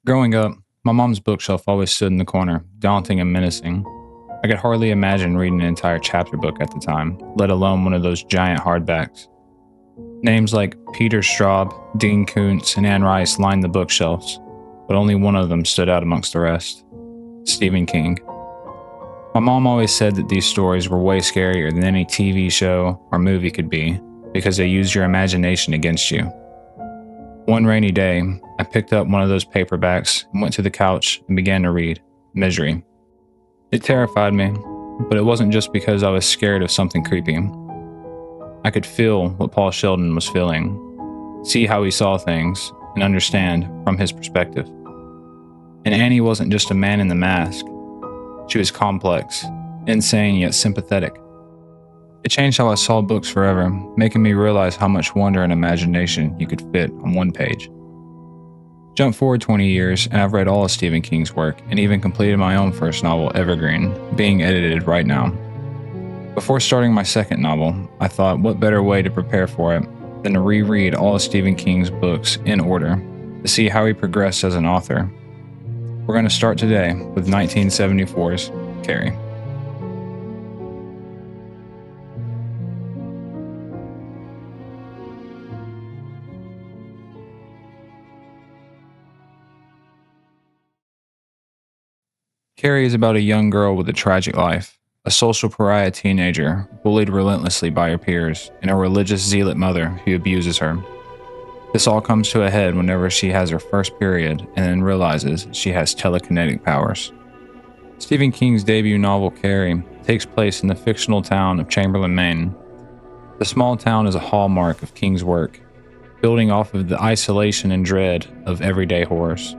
Growing up, my mom's bookshelf always stood in the corner, daunting and menacing. I could hardly imagine reading an entire chapter book at the time, let alone one of those giant hardbacks. Names like Peter Straub, Dean Koontz, and Anne Rice lined the bookshelves, but only one of them stood out amongst the rest: Stephen King. My mom always said that these stories were way scarier than any TV show or movie could be, because they use your imagination against you. One rainy day, I picked up one of those paperbacks and went to the couch and began to read Misery. It terrified me, but it wasn't just because I was scared of something creepy. I could feel what Paul Sheldon was feeling, see how he saw things, and understand from his perspective. And Annie wasn't just a man in the mask. She was complex, insane yet sympathetic. It changed how I saw books forever, making me realize how much wonder and imagination you could fit on one page. Jump forward 20 years, and I've read all of Stephen King's work and even completed my own first novel, Evergreen, being edited right now. Before starting my second novel, I thought what better way to prepare for it than to reread all of Stephen King's books in order to see how he progressed as an author. We're going to start today with 1974's Carrie. Carrie is about a young girl with a tragic life, a social pariah teenager bullied relentlessly by her peers, and a religious zealot mother who abuses her. This all comes to a head whenever she has her first period and then realizes she has telekinetic powers. Stephen King's debut novel, Carrie, takes place in the fictional town of Chamberlain, Maine. The small town is a hallmark of King's work, building off of the isolation and dread of everyday horrors.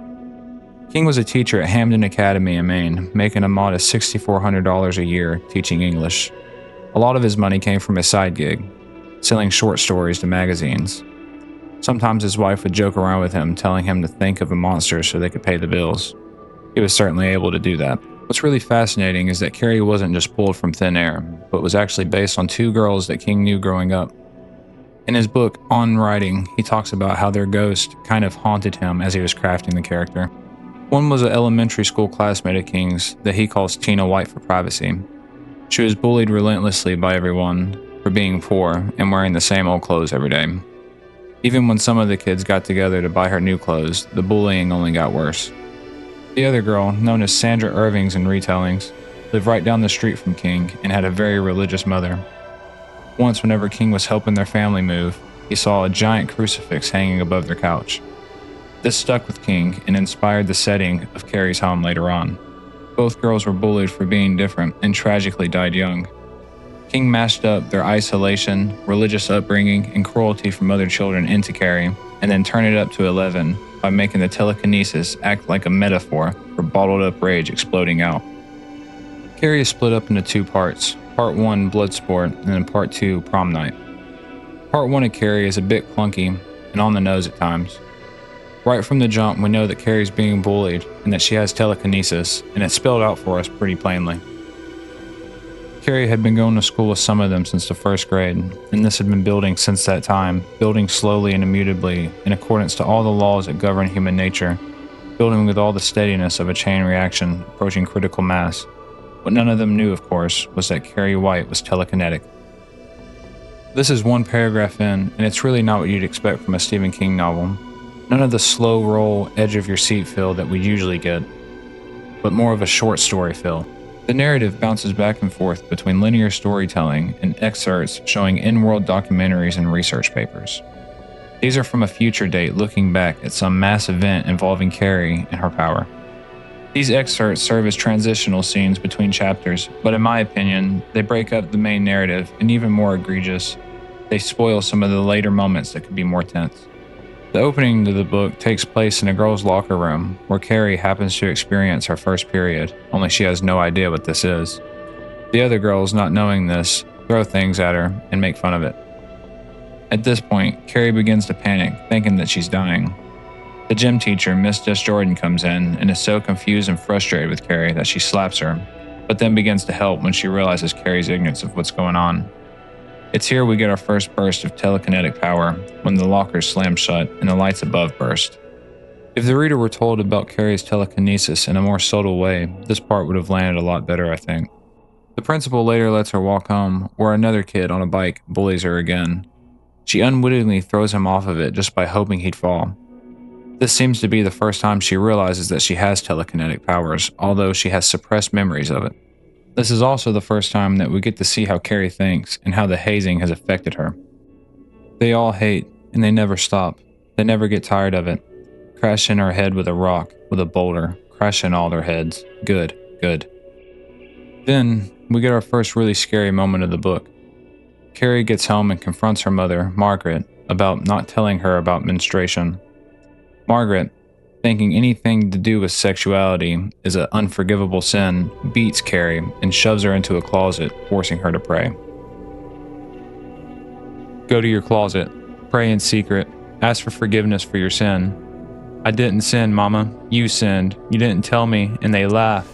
King was a teacher at Hamden Academy in Maine, making a modest $6,400 a year teaching English. A lot of his money came from his side gig, selling short stories to magazines. Sometimes his wife would joke around with him, telling him to think of a monster so they could pay the bills. He was certainly able to do that. What's really fascinating is that Carrie wasn't just pulled from thin air, but was actually based on two girls that King knew growing up. In his book, On Writing, he talks about how their ghost kind of haunted him as he was crafting the character. One was an elementary school classmate of King's that he calls Tina White for privacy. She was bullied relentlessly by everyone for being poor and wearing the same old clothes every day. Even when some of the kids got together to buy her new clothes, the bullying only got worse. The other girl, known as Sandra Irvings in retellings, lived right down the street from King and had a very religious mother. Once, whenever King was helping their family move, he saw a giant crucifix hanging above their couch. This stuck with King and inspired the setting of Carrie's home later on. Both girls were bullied for being different and tragically died young. King mashed up their isolation, religious upbringing, and cruelty from other children into Carrie, and then turned it up to 11 by making the telekinesis act like a metaphor for bottled up rage exploding out. Carrie is split up into two parts, Part 1 Bloodsport and then Part 2 Prom Night. Part 1 of Carrie is a bit clunky and on the nose at times. Right from the jump, we know that Carrie's being bullied and that she has telekinesis, and it's spelled out for us pretty plainly. Carrie had been going to school with some of them since the first grade, and this had been building since that time, building slowly and immutably in accordance to all the laws that govern human nature, building with all the steadiness of a chain reaction approaching critical mass. What none of them knew, of course, was that Carrie White was telekinetic. This is one paragraph in, and it's really not what you'd expect from a Stephen King novel. None of the slow roll, edge of your seat feel that we usually get, but more of a short story feel. The narrative bounces back and forth between linear storytelling and excerpts showing in-world documentaries and research papers. These are from a future date looking back at some mass event involving Carrie and her power. These excerpts serve as transitional scenes between chapters, but in my opinion, they break up the main narrative, and even more egregious, they spoil some of the later moments that could be more tense. The opening to the book takes place in a girl's locker room where Carrie happens to experience her first period, only she has no idea what this is. The other girls, not knowing this, throw things at her and make fun of it. At this point, Carrie begins to panic, thinking that she's dying. The gym teacher, Miss Desjordan, comes in and is so confused and frustrated with Carrie that she slaps her, but then begins to help when she realizes Carrie's ignorance of what's going on. It's here we get our first burst of telekinetic power when the lockers slam shut and the lights above burst. If the reader were told about Carrie's telekinesis in a more subtle way, this part would have landed a lot better, I think. The principal later lets her walk home, where another kid on a bike bullies her again. She unwittingly throws him off of it just by hoping he'd fall. This seems to be the first time she realizes that she has telekinetic powers, although she has suppressed memories of it. This is also the first time that we get to see how Carrie thinks and how the hazing has affected her. They all hate, and they never stop. They never get tired of it. Crash in her head with a rock, with a boulder, crash in all their heads. Good, good. Then, we get our first really scary moment of the book. Carrie gets home and confronts her mother, Margaret, about not telling her about menstruation. Margaret, thinking anything to do with sexuality is an unforgivable sin, beats Carrie and shoves her into a closet, forcing her to pray. Go to your closet, pray in secret, ask for forgiveness for your sin. I didn't sin, Mama. You sinned. You didn't tell me, and they laugh.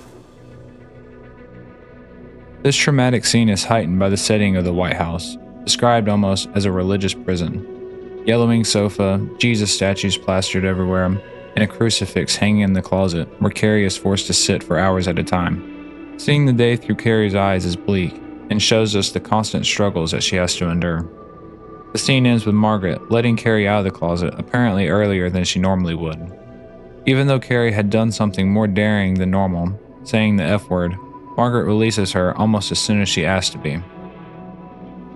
This traumatic scene is heightened by the setting of the White House, described almost as a religious prison. Yellowing sofa, Jesus statues plastered everywhere, and a crucifix hanging in the closet where Carrie is forced to sit for hours at a time. Seeing the day through Carrie's eyes is bleak and shows us the constant struggles that she has to endure. The scene ends with Margaret letting Carrie out of the closet apparently earlier than she normally would. Even though Carrie had done something more daring than normal, saying the F word, Margaret releases her almost as soon as she asked to be.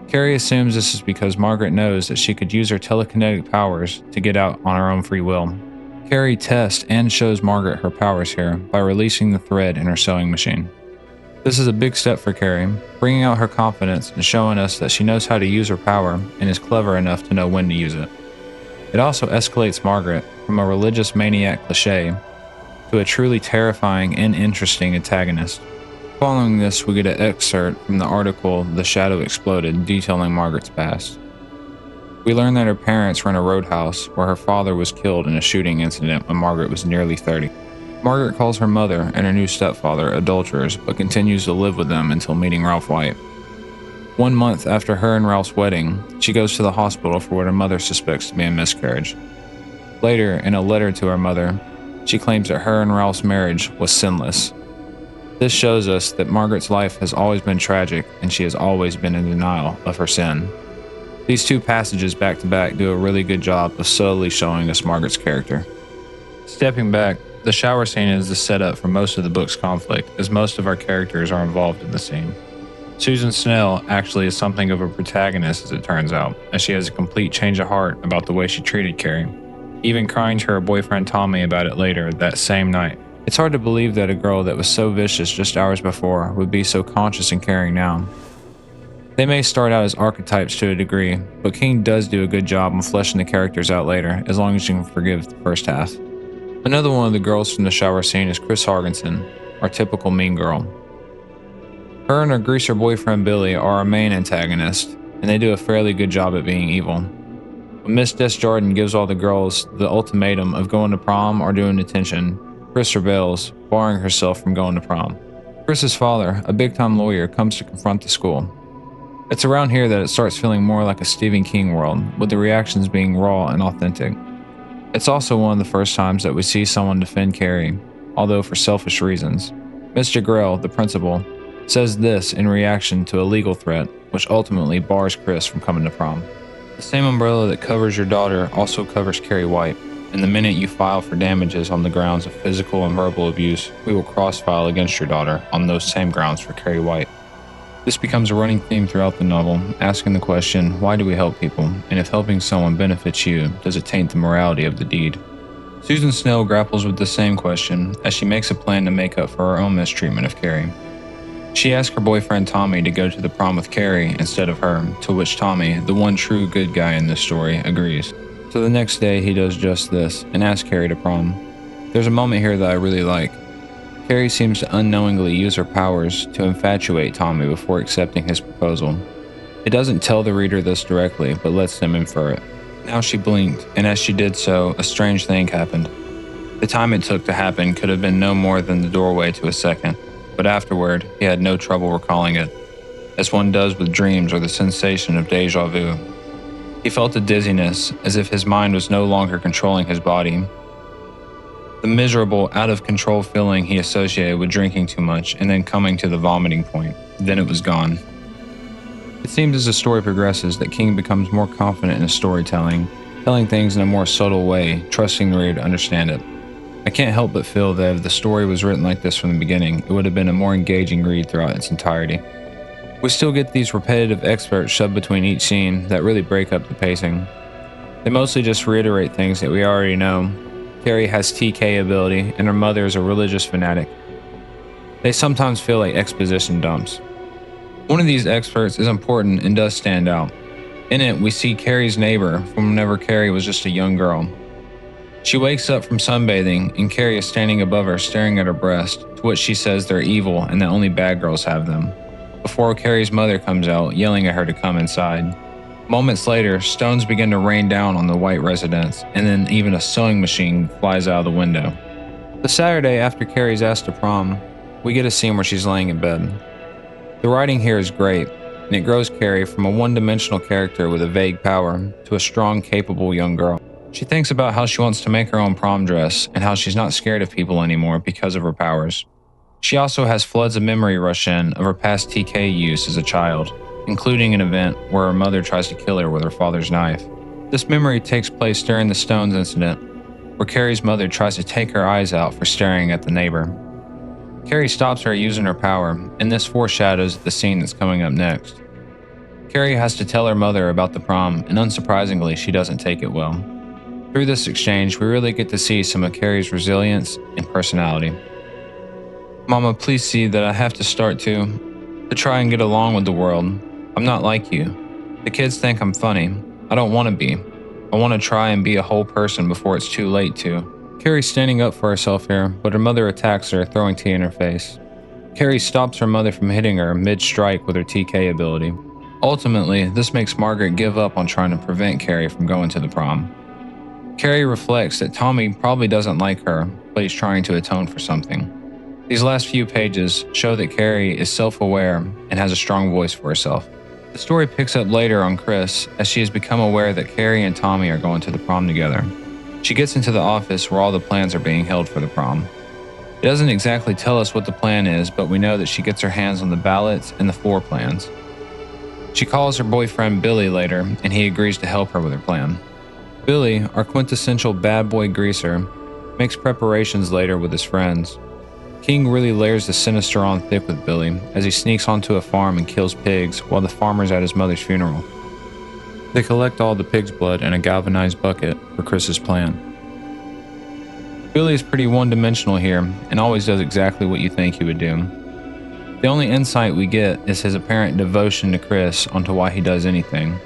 Carrie assumes this is because Margaret knows that she could use her telekinetic powers to get out on her own free will. Carrie tests and shows Margaret her powers here by releasing the thread in her sewing machine. This is a big step for Carrie, bringing out her confidence and showing us that she knows how to use her power and is clever enough to know when to use it. It also escalates Margaret from a religious maniac cliché to a truly terrifying and interesting antagonist. Following this, we get an excerpt from the article The Shadow Exploded, detailing Margaret's past. We learn that her parents run a roadhouse where her father was killed in a shooting incident when Margaret was nearly 30. Margaret calls her mother and her new stepfather adulterers, but continues to live with them until meeting Ralph White. 1 month after her and Ralph's wedding, she goes to the hospital for what her mother suspects to be a miscarriage. Later, in a letter to her mother, she claims that her and Ralph's marriage was sinless. This shows us that Margaret's life has always been tragic and she has always been in denial of her sin. These two passages back to back do a really good job of subtly showing us Margaret's character. Stepping back, the shower scene is the setup for most of the book's conflict, as most of our characters are involved in the scene. Susan Snell actually is something of a protagonist, as it turns out, as she has a complete change of heart about the way she treated Carrie, even crying to her boyfriend Tommy about it later that same night. It's hard to believe that a girl that was so vicious just hours before would be so conscious and caring now. They may start out as archetypes to a degree, but King does do a good job of fleshing the characters out later, as long as you can forgive the first half. Another one of the girls from the shower scene is Chris Hargensen, our typical mean girl. Her and her greaser boyfriend Billy are our main antagonist, and they do a fairly good job at being evil. When Miss Desjardins gives all the girls the ultimatum of going to prom or doing detention, Chris rebels, barring herself from going to prom. Chris's father, a big-time lawyer, comes to confront the school. It's around here that it starts feeling more like a Stephen King world, with the reactions being raw and authentic. It's also one of the first times that we see someone defend Carrie, although for selfish reasons. Mr. Grell, the principal, says this in reaction to a legal threat, which ultimately bars Chris from coming to prom. The same umbrella that covers your daughter also covers Carrie White, and the minute you file for damages on the grounds of physical and verbal abuse, we will cross-file against your daughter on those same grounds for Carrie White. This becomes a running theme throughout the novel, asking the question, why do we help people, and if helping someone benefits you, does it taint the morality of the deed? Susan Snell grapples with the same question as she makes a plan to make up for her own mistreatment of Carrie. She asks her boyfriend Tommy to go to the prom with Carrie instead of her, to which Tommy, the one true good guy in this story, agrees. So the next day he does just this, and asks Carrie to prom. There's a moment here that I really like. Carrie seems to unknowingly use her powers to infatuate Tommy before accepting his proposal. It doesn't tell the reader this directly, but lets them infer it. Now she blinked, and as she did so, a strange thing happened. The time it took to happen could have been no more than the doorway to a second, but afterward, he had no trouble recalling it, as one does with dreams or the sensation of déjà vu. He felt a dizziness, as if his mind was no longer controlling his body. the miserable, out-of-control feeling he associated with drinking too much and then coming to the vomiting point. Then it was gone. It seems as the story progresses that King becomes more confident in his storytelling, telling things in a more subtle way, trusting the reader to understand it. I can't help but feel that if the story was written like this from the beginning, it would have been a more engaging read throughout its entirety. We still get these repetitive excerpts shoved between each scene that really break up the pacing. They mostly just reiterate things that we already know. Carrie has TK ability, and her mother is a religious fanatic. They sometimes feel like exposition dumps. One of these excerpts is important and does stand out. In it, we see Carrie's neighbor from whenever Carrie was just a young girl. She wakes up from sunbathing, and Carrie is standing above her staring at her breast, to which she says they're evil and that only bad girls have them, before Carrie's mother comes out, yelling at her to come inside. Moments later, stones begin to rain down on the white residence, and then even a sewing machine flies out of the window. The Saturday after Carrie's asked to prom, we get a scene where she's laying in bed. The writing here is great, and it grows Carrie from a one-dimensional character with a vague power to a strong, capable young girl. She thinks about how she wants to make her own prom dress and how she's not scared of people anymore because of her powers. She also has floods of memory rush in of her past TK use as a child, including an event where her mother tries to kill her with her father's knife. This memory takes place during the Stones incident, where Carrie's mother tries to take her eyes out for staring at the neighbor. Carrie stops her using her power, and this foreshadows the scene that's coming up next. Carrie has to tell her mother about the prom, and unsurprisingly, she doesn't take it well. Through this exchange, we really get to see some of Carrie's resilience and personality. Mama, please see that I have to start to try and get along with the world. I'm not like you. The kids think I'm funny. I don't want to be. I want to try and be a whole person before it's too late to. Carrie's standing up for herself here, but her mother attacks her, throwing tea in her face. Carrie stops her mother from hitting her mid-strike with her TK ability. Ultimately, this makes Margaret give up on trying to prevent Carrie from going to the prom. Carrie reflects that Tommy probably doesn't like her, but he's trying to atone for something. These last few pages show that Carrie is self-aware and has a strong voice for herself. The story picks up later on Chris as she has become aware that Carrie and Tommy are going to the prom together. She gets into the office where all the plans are being held for the prom. It doesn't exactly tell us what the plan is, but we know that she gets her hands on the ballots and the floor plans. She calls her boyfriend Billy later, and he agrees to help her with her plan. Billy, our quintessential bad boy greaser, makes preparations later with his friends. King really layers the sinister on thick with Billy as he sneaks onto a farm and kills pigs while the farmer's at his mother's funeral. They collect all the pig's blood in a galvanized bucket for Chris's plan. Billy is pretty one-dimensional here and always does exactly what you think he would do. The only insight we get is his apparent devotion to Chris onto why he does anything.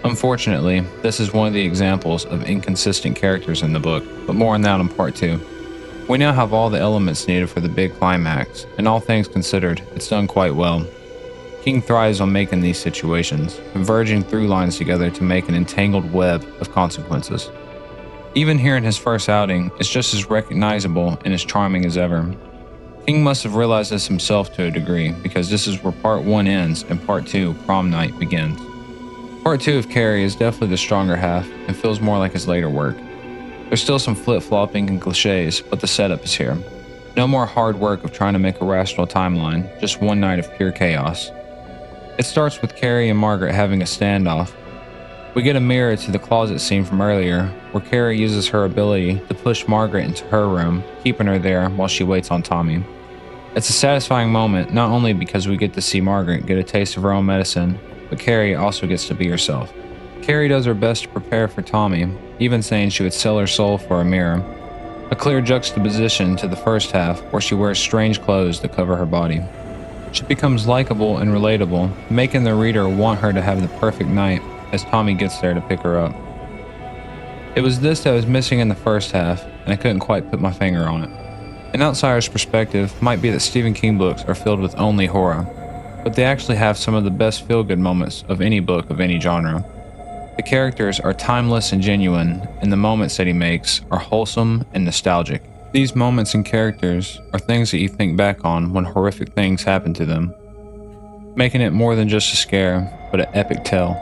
Unfortunately, this is one of the examples of inconsistent characters in the book, but more on that in part 2. We now have all the elements needed for the big climax, and all things considered, it's done quite well. King thrives on making these situations, converging through lines together to make an entangled web of consequences. Even here in his first outing, it's just as recognizable and as charming as ever. King must have realized this himself to a degree, because this is where part 1 ends and part 2, prom night, begins. Part 2 of Carrie is definitely the stronger half and feels more like his later work. There's still some flip-flopping and cliches, but the setup is here. No more hard work of trying to make a rational timeline, just one night of pure chaos. It starts with Carrie and Margaret having a standoff. We get a mirror to the closet scene from earlier, where Carrie uses her ability to push Margaret into her room, keeping her there while she waits on Tommy. It's a satisfying moment, not only because we get to see Margaret get a taste of her own medicine, but Carrie also gets to be herself. Carrie does her best to prepare for Tommy, even saying she would sell her soul for a mirror. A clear juxtaposition to the first half, where she wears strange clothes that cover her body. She becomes likable and relatable, making the reader want her to have the perfect night as Tommy gets there to pick her up. It was this that was missing in the first half, and I couldn't quite put my finger on it. An outsider's perspective might be that Stephen King books are filled with only horror, but they actually have some of the best feel-good moments of any book of any genre. The characters are timeless and genuine, and the moments that he makes are wholesome and nostalgic. These moments and characters are things that you think back on when horrific things happen to them, making it more than just a scare, but an epic tale.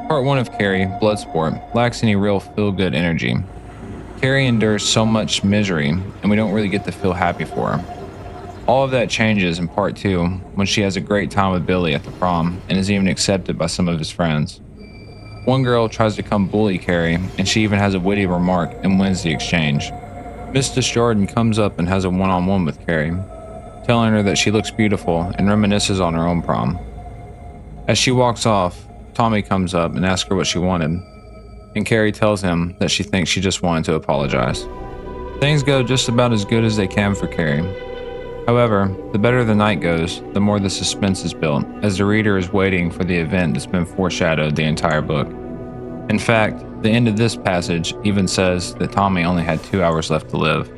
Part 1 of Carrie, Bloodsport, lacks any real feel-good energy. Carrie endures so much misery, and we don't really get to feel happy for her. All of that changes in part 2 when she has a great time with Billy at the prom and is even accepted by some of his friends. One girl tries to come bully Carrie, and she even has a witty remark and wins the exchange. Miss Desjardins comes up and has a one-on-one with Carrie, telling her that she looks beautiful and reminisces on her own prom. As she walks off, Tommy comes up and asks her what she wanted, and Carrie tells him that she thinks she just wanted to apologize. Things go just about as good as they can for Carrie. However, the better the night goes, the more the suspense is built, as the reader is waiting for the event that's been foreshadowed the entire book. In fact, the end of this passage even says that Tommy only had 2 hours left to live.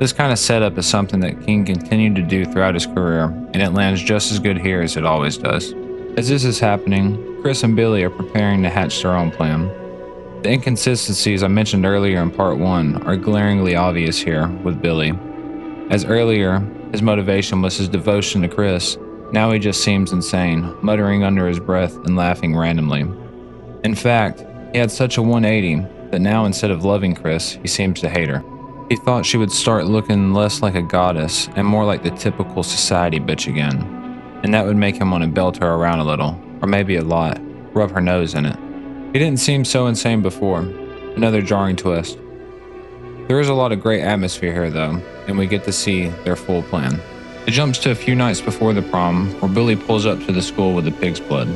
This kind of setup is something that King continued to do throughout his career, and it lands just as good here as it always does. As this is happening, Chris and Billy are preparing to hatch their own plan. The inconsistencies I mentioned earlier in part 1 are glaringly obvious here with Billy. As earlier, his motivation was his devotion to Chris. Now he just seems insane, muttering under his breath and laughing randomly. In fact, he had such a 180 that now instead of loving Chris, he seems to hate her. He thought she would start looking less like a goddess and more like the typical society bitch again, and that would make him want to belt her around a little, or maybe a lot, rub her nose in it. He didn't seem so insane before. Another jarring twist. There is a lot of great atmosphere here though, and we get to see their full plan. It jumps to a few nights before the prom, where Billy pulls up to the school with the pig's blood.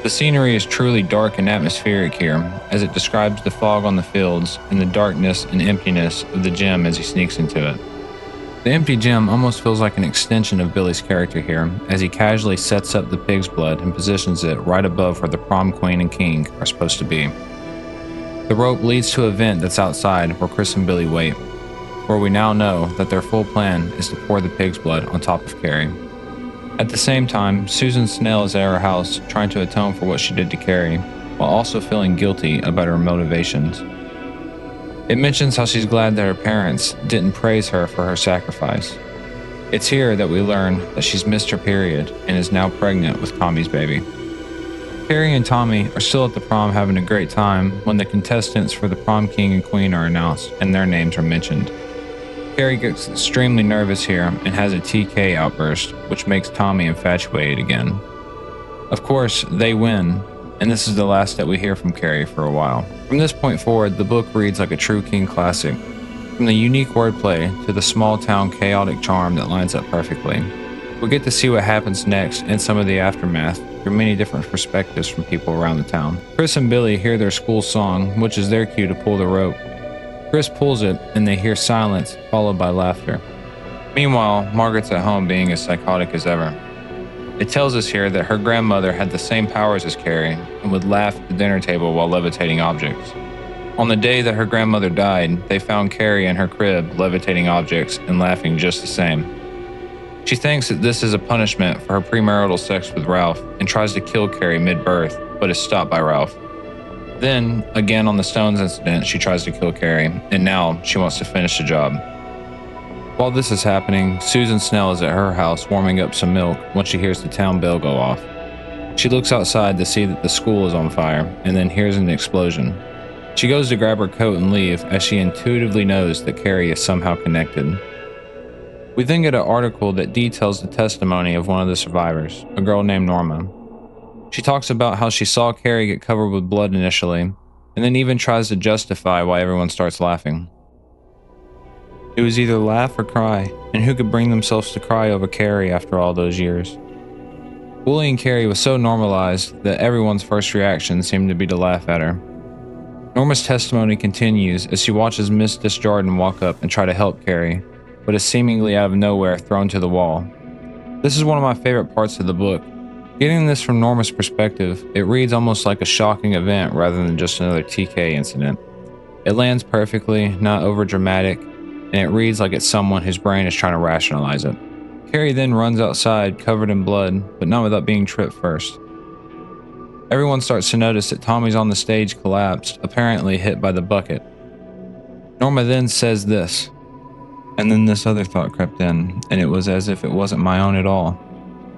The scenery is truly dark and atmospheric here, as it describes the fog on the fields and the darkness and emptiness of the gym as he sneaks into it. The empty gym almost feels like an extension of Billy's character here, as he casually sets up the pig's blood and positions it right above where the prom queen and king are supposed to be. The rope leads to a vent that's outside where Chris and Billy wait, where we now know that their full plan is to pour the pig's blood on top of Carrie. At the same time, Susan Snell is at her house trying to atone for what she did to Carrie, while also feeling guilty about her motivations. It mentions how she's glad that her parents didn't praise her for her sacrifice. It's here that we learn that she's missed her period and is now pregnant with Tommy's baby. Carrie and Tommy are still at the prom having a great time when the contestants for the prom king and queen are announced and their names are mentioned. Carrie gets extremely nervous here and has a TK outburst, which makes Tommy infatuated again. Of course, they win, and this is the last that we hear from Carrie for a while. From this point forward, the book reads like a true King classic, from the unique wordplay to the small town chaotic charm that lines up perfectly. We get to see what happens next and some of the aftermath through many different perspectives from people around the town. Chris and Billy hear their school song, which is their cue to pull the rope. Chris pulls it, and they hear silence, followed by laughter. Meanwhile, Margaret's at home being as psychotic as ever. It tells us here that her grandmother had the same powers as Carrie and would laugh at the dinner table while levitating objects. On the day that her grandmother died, they found Carrie in her crib levitating objects and laughing just the same. She thinks that this is a punishment for her premarital sex with Ralph and tries to kill Carrie mid-birth, but is stopped by Ralph. Then, again on the Stones incident, she tries to kill Carrie, and now she wants to finish the job. While this is happening, Susan Snell is at her house warming up some milk when she hears the town bell go off. She looks outside to see that the school is on fire, and then hears an explosion. She goes to grab her coat and leave, as she intuitively knows that Carrie is somehow connected. We then get an article that details the testimony of one of the survivors, a girl named Norma. She talks about how she saw Carrie get covered with blood initially, and then even tries to justify why everyone starts laughing. It was either laugh or cry, and who could bring themselves to cry over Carrie after all those years? Bullying Carrie was so normalized that everyone's first reaction seemed to be to laugh at her. Norma's testimony continues as she watches Miss Desjardins walk up and try to help Carrie, but is seemingly out of nowhere thrown to the wall. This is one of my favorite parts of the book. Getting this from Norma's perspective, it reads almost like a shocking event rather than just another TK incident. It lands perfectly, not over-dramatic, and it reads like it's someone whose brain is trying to rationalize it. Carrie then runs outside covered in blood, but not without being tripped first. Everyone starts to notice that Tommy's on the stage collapsed, apparently hit by the bucket. Norma then says this, and then this other thought crept in, and it was as if it wasn't my own at all.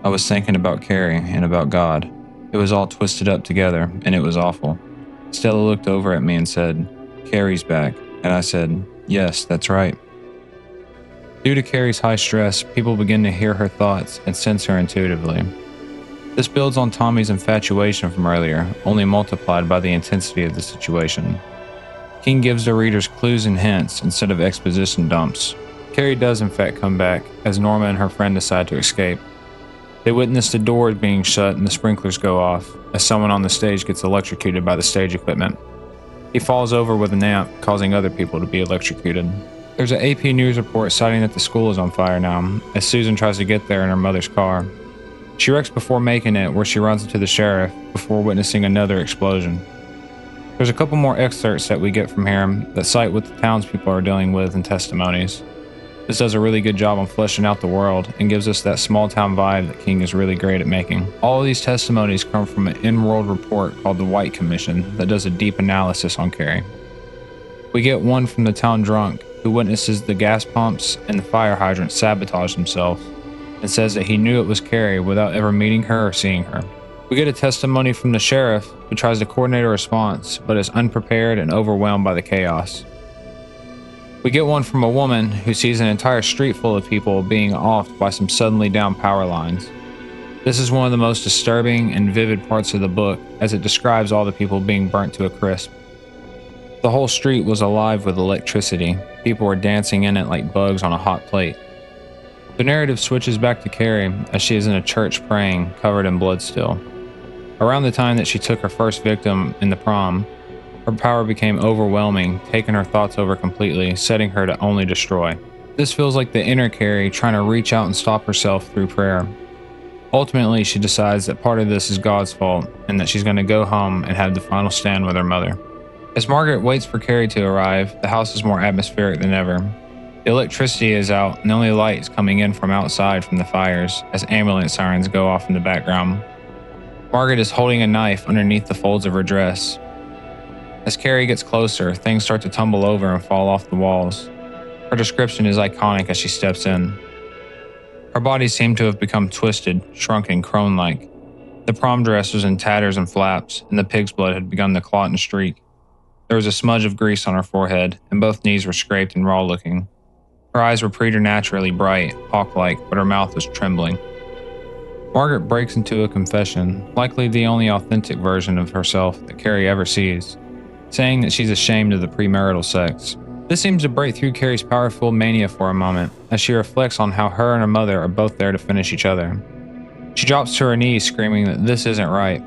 I was thinking about Carrie and about God. It was all twisted up together, and it was awful. Stella looked over at me and said, "Carrie's back," and I said, "Yes, that's right." Due to Carrie's high stress, people begin to hear her thoughts and sense her intuitively. This builds on Tommy's infatuation from earlier, only multiplied by the intensity of the situation. King gives the readers clues and hints instead of exposition dumps. Carrie does in fact come back, as Norma and her friend decide to escape. They witness the doors being shut and the sprinklers go off, as someone on the stage gets electrocuted by the stage equipment. He falls over with an amp, causing other people to be electrocuted. There's an AP News report citing that the school is on fire now, as Susan tries to get there in her mother's car. She wrecks before making it, where she runs into the sheriff before witnessing another explosion. There's a couple more excerpts that we get from here that cite what the townspeople are dealing with in testimonies. This does a really good job on fleshing out the world and gives us that small town vibe that King is really great at making. All of these testimonies come from an in-world report called the White Commission that does a deep analysis on Carrie. We get one from the town drunk who witnesses the gas pumps and the fire hydrant sabotage themselves and says that he knew it was Carrie without ever meeting her or seeing her. We get a testimony from the sheriff who tries to coordinate a response but is unprepared and overwhelmed by the chaos. We get one from a woman who sees an entire street full of people being offed by some suddenly down power lines. This is one of the most disturbing and vivid parts of the book, as it describes all the people being burnt to a crisp. The whole street was alive with electricity. People were dancing in it like bugs on a hot plate. The narrative switches back to Carrie as she is in a church praying, covered in blood still. Around the time that she took her first victim in the prom, her power became overwhelming, taking her thoughts over completely, setting her to only destroy. This feels like the inner Carrie trying to reach out and stop herself through prayer. Ultimately, she decides that part of this is God's fault and that she's going to go home and have the final stand with her mother. As Margaret waits for Carrie to arrive, the house is more atmospheric than ever. The electricity is out and the only light is coming in from outside from the fires as ambulance sirens go off in the background. Margaret is holding a knife underneath the folds of her dress. As Carrie gets closer, things start to tumble over and fall off the walls. Her description is iconic as she steps in. Her body seemed to have become twisted, shrunken, crone-like. The prom dress was in tatters and flaps, and the pig's blood had begun to clot and streak. There was a smudge of grease on her forehead, and both knees were scraped and raw-looking. Her eyes were preternaturally bright, hawk-like, but her mouth was trembling. Margaret breaks into a confession, likely the only authentic version of herself that Carrie ever sees, saying that she's ashamed of the premarital sex. This seems to break through Carrie's powerful mania for a moment, as she reflects on how her and her mother are both there to finish each other. She drops to her knees, screaming that this isn't right.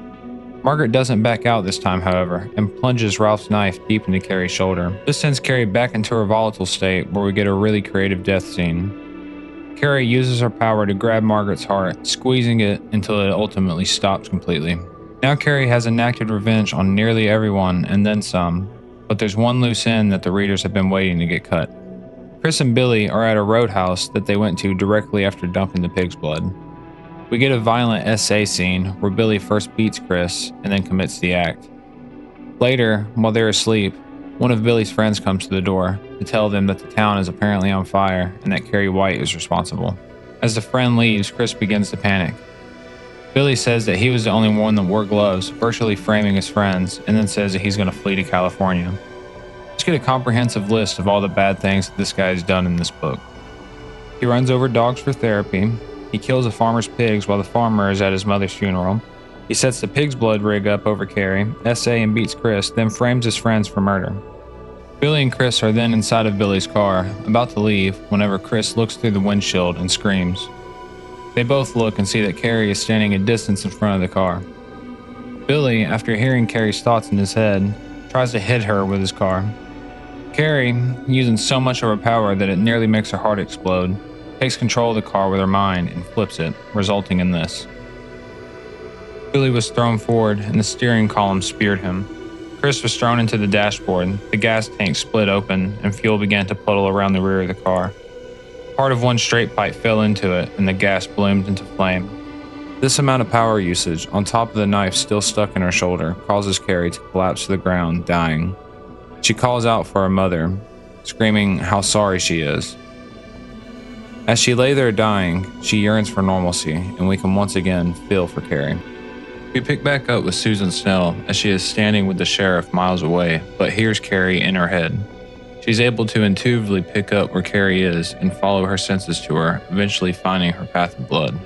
Margaret doesn't back out this time, however, and plunges Ralph's knife deep into Carrie's shoulder. This sends Carrie back into her volatile state, where we get a really creative death scene. Carrie uses her power to grab Margaret's heart, squeezing it until it ultimately stops completely. Now Carrie has enacted revenge on nearly everyone and then some, but there's one loose end that the readers have been waiting to get cut. Chris and Billy are at a roadhouse that they went to directly after dumping the pig's blood. We get a violent essay scene where Billy first beats Chris and then commits the act. Later, while they're asleep, one of Billy's friends comes to the door to tell them that the town is apparently on fire and that Carrie White is responsible. As the friend leaves, Chris begins to panic. Billy says that he was the only one that wore gloves, virtually framing his friends, and then says that he's going to flee to California. Let's get a comprehensive list of all the bad things that this guy has done in this book. He runs over dogs for therapy. He kills a farmer's pigs while the farmer is at his mother's funeral. He sets the pig's blood rig up over Carrie, essay and beats Chris, then frames his friends for murder. Billy and Chris are then inside of Billy's car, about to leave, whenever Chris looks through the windshield and screams. They both look and see that Carrie is standing a distance in front of the car. Billy, after hearing Carrie's thoughts in his head, tries to hit her with his car. Carrie, using so much of her power that it nearly makes her heart explode, takes control of the car with her mind and flips it, resulting in this. Billy was thrown forward and the steering column speared him. Chris was thrown into the dashboard, the gas tank split open, and fuel began to puddle around the rear of the car. Part of one straight pipe fell into it and the gas bloomed into flame. This amount of power usage, on top of the knife still stuck in her shoulder, causes Carrie to collapse to the ground, dying. She calls out for her mother, screaming how sorry she is. As she lay there dying, she yearns for normalcy, and we can once again feel for Carrie. We pick back up with Susan Snell as she is standing with the sheriff miles away, but hears Carrie in her head. She's able to intuitively pick up where Carrie is and follow her senses to her, eventually finding her path of blood.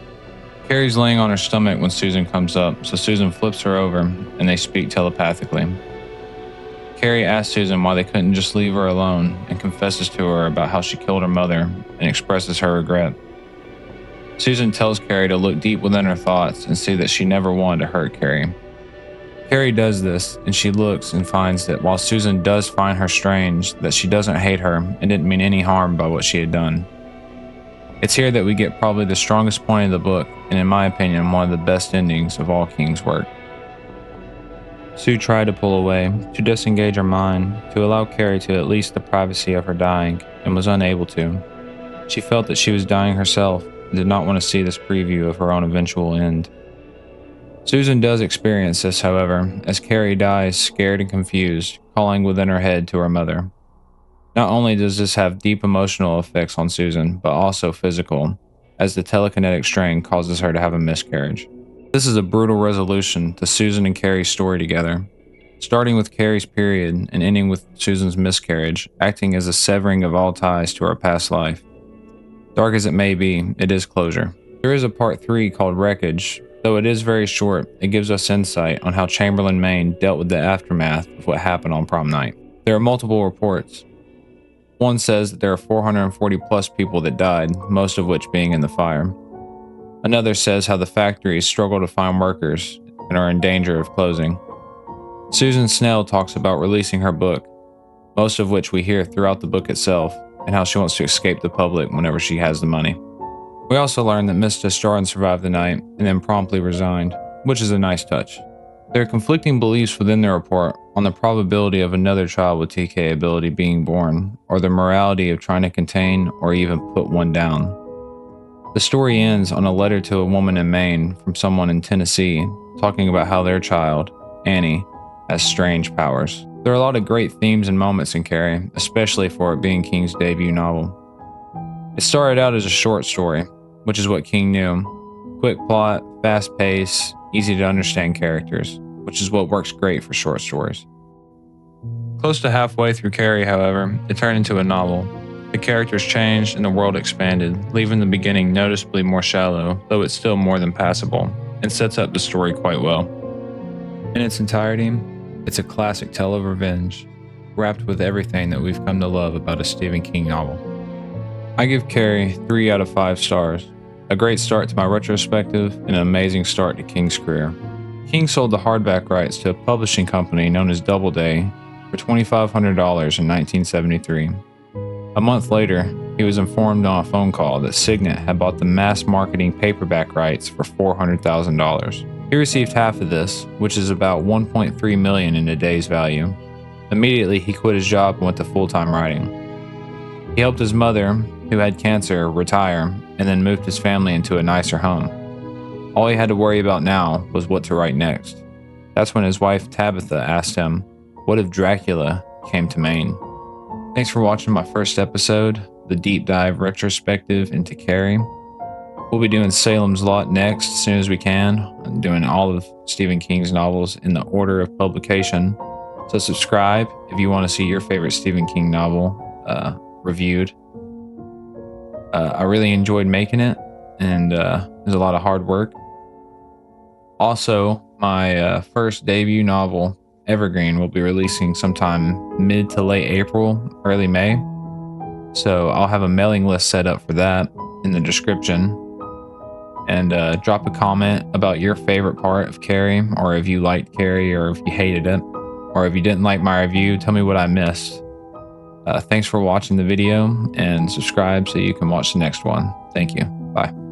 Carrie's laying on her stomach when Susan comes up, so Susan flips her over and they speak telepathically. Carrie asks Susan why they couldn't just leave her alone and confesses to her about how she killed her mother and expresses her regret. Susan tells Carrie to look deep within her thoughts and see that she never wanted to hurt Carrie. Carrie does this, and she looks and finds that while Susan does find her strange, that she doesn't hate her and didn't mean any harm by what she had done. It's here that we get probably the strongest point of the book, and in my opinion, one of the best endings of all King's work. Sue tried to pull away, to disengage her mind, to allow Carrie to at least the privacy of her dying, and was unable to. She felt that she was dying herself, and did not want to see this preview of her own eventual end. Susan does experience this, however, as Carrie dies scared and confused, calling within her head to her mother. Not only does this have deep emotional effects on Susan, but also physical, as the telekinetic strain causes her to have a miscarriage. This is a brutal resolution to Susan and Carrie's story together, starting with Carrie's period and ending with Susan's miscarriage, acting as a severing of all ties to her past life. Dark as it may be, it is closure. There is a part 3 called Wreckage. Though it is very short, it gives us insight on how Chamberlain, Maine dealt with the aftermath of what happened on prom night. There are multiple reports. One says that there are 440 plus people that died, most of which being in the fire. Another says how the factories struggle to find workers and are in danger of closing. Susan Snell talks about releasing her book, most of which we hear throughout the book itself, and how she wants to escape the public whenever she has the money. We also learn that Miss Desjardins survived the night and then promptly resigned, which is a nice touch. There are conflicting beliefs within the report on the probability of another child with TK ability being born, or the morality of trying to contain or even put one down. The story ends on a letter to a woman in Maine from someone in Tennessee, talking about how their child, Annie, has strange powers. There are a lot of great themes and moments in Carrie, especially for it being King's debut novel. It started out as a short story, which is what King knew. Quick plot, fast pace, easy to understand characters, which is what works great for short stories. Close to halfway through Carrie, however, it turned into a novel. The characters changed and the world expanded, leaving the beginning noticeably more shallow, though it's still more than passable, and sets up the story quite well. In its entirety, it's a classic tale of revenge, wrapped with everything that we've come to love about a Stephen King novel. I give Carrie 3 out of 5 stars. A great start to my retrospective and an amazing start to King's career. King sold the hardback rights to a publishing company known as Doubleday for $2,500 in 1973. A month later, he was informed on a phone call that Signet had bought the mass marketing paperback rights for $400,000. He received half of this, which is about $1.3 million in today's value. Immediately, he quit his job and went to full-time writing. He helped his mother, who had cancer, retire, and then moved his family into a nicer home. All he had to worry about now was what to write next. That's when his wife Tabitha asked him, "What if Dracula came to Maine?" Thanks for watching my first episode, the deep dive retrospective into Carrie. We'll be doing Salem's Lot next as soon as we can, and doing all of Stephen King's novels in the order of publication. So subscribe if you want to see your favorite Stephen King novel reviewed. I really enjoyed making it, and there's a lot of hard work. Also, my first debut novel, Evergreen, will be releasing sometime mid to late April, early May. So I'll have a mailing list set up for that in the description. And drop a comment about your favorite part of Carrie, or if you liked Carrie, or if you hated it, or if you didn't like my review, tell me what I missed. Thanks for watching the video, and subscribe so you can watch the next one. Thank you. Bye.